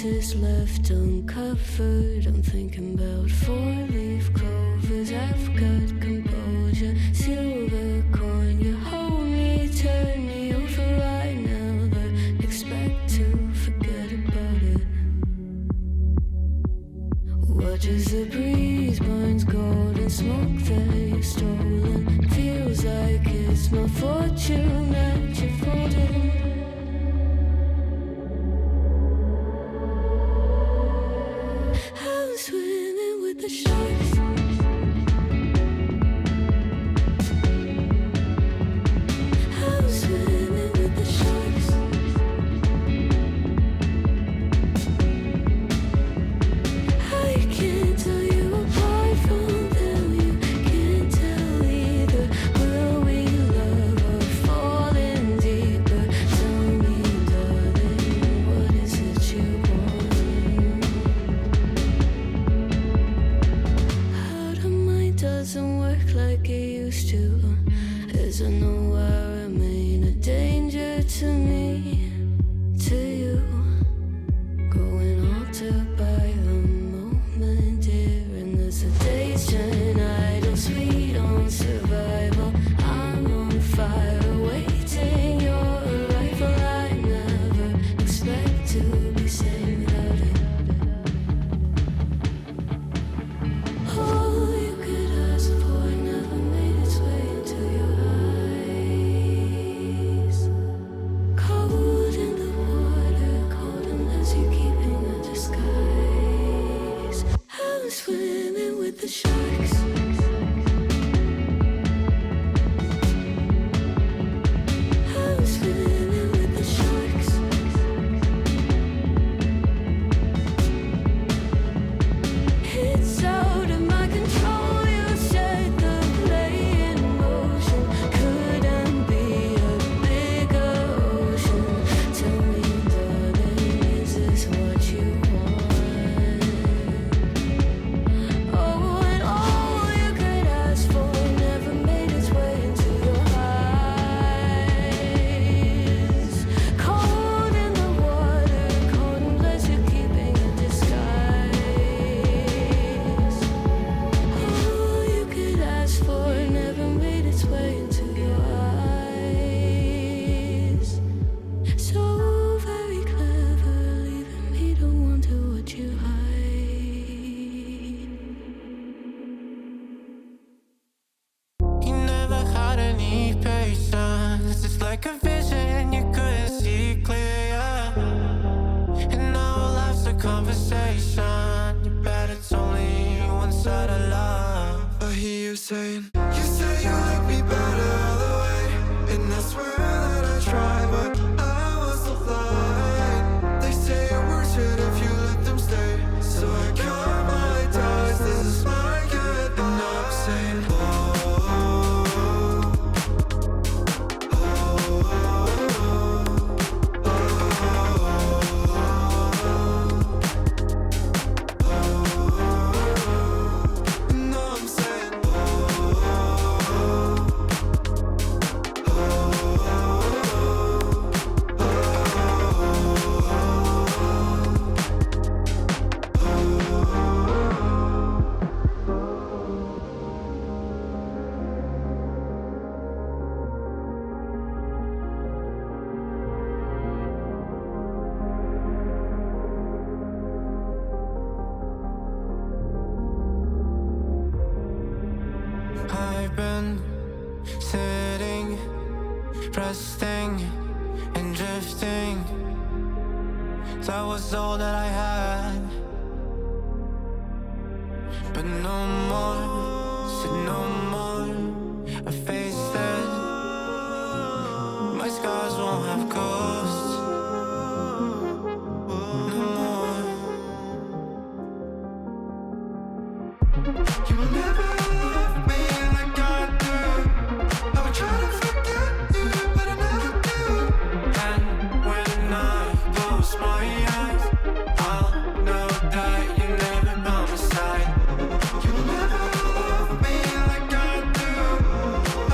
pieces left uncovered. I'm thinking about four-leaf clovers. I've got composure, silver coin. You hold me, turn me over. I never expect to forget about it. Watch as the breeze burns golden smoke that you've stolen. Feels like it's my fortune that you're folding. I'm swimming with the sharks. I'm swimming with the sharks. I can't tell you apart from them. You can't tell either. Will we love or fall in deeper? Tell me, darling, what is it you want? How the mind doesn't work like it used to. As I know I remain a danger to me, to you. Going altered by the moment, dear. And the sedation, idle, sweet on survival. I'm on fire, waiting your arrival. I never expect to be sane without it. All you could ask for never made its way into your eyes. Cold in the water, cold unless you're keeping a disguise. I'm swimming with the sharks. I'm swimming with the sharks. It's out of my control. You set the play in motion. Couldn't be a bigger ocean. Tell me, darling, is this what you want? Oh, and all you could ask for never made its way into your eyes. Cold in the water, cold unless you're keeping a disguise. All you could ask for never made its way into your eyes. So very clever, leaving me to wonder what you hide. You never had any patience. It's like a vision you couldn't see clear. And now life's a conversation. You bet it's only one side of love. I hear you saying, you say you like me better all the way. And I swear that I try, but I was so blind. They say your words hurt if you let them stay. So I count my ties, this is my good. And I'm saying, oh, oh, oh, oh, oh. And I'm saying, oh, I've been sitting, resting, and drifting. That was all that I had. But no more, said no more. I faced it. My scars won't have ghosts. No more. you will never love me like I do. I would try to forget you, but I never do. And when I close my eyes, I'll know that you're never by my side. You will never love me like I do. I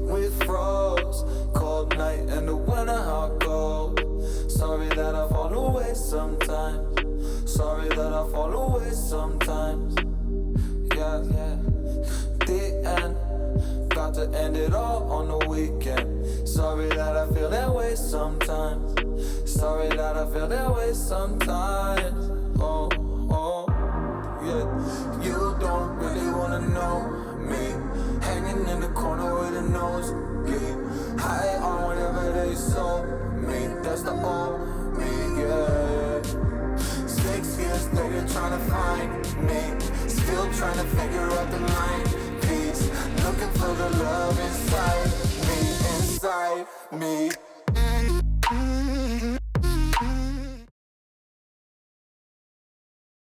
we froze. Cold night in the winter, how cold. Sorry that I fall away sometimes. Sorry that I fall away sometimes. Yeah, yeah. The end, got to end it all on the weekend. Sorry that I feel that way sometimes. Sorry that I feel that way sometimes. Oh, oh, yeah. You don't really wanna know me. Hanging in the corner with a nosebleed. High on whatever they sold me. That's the old me, yeah. 6 years later trying to find me. Still trying to figure out the mind piece. Looking for the love inside me, inside me.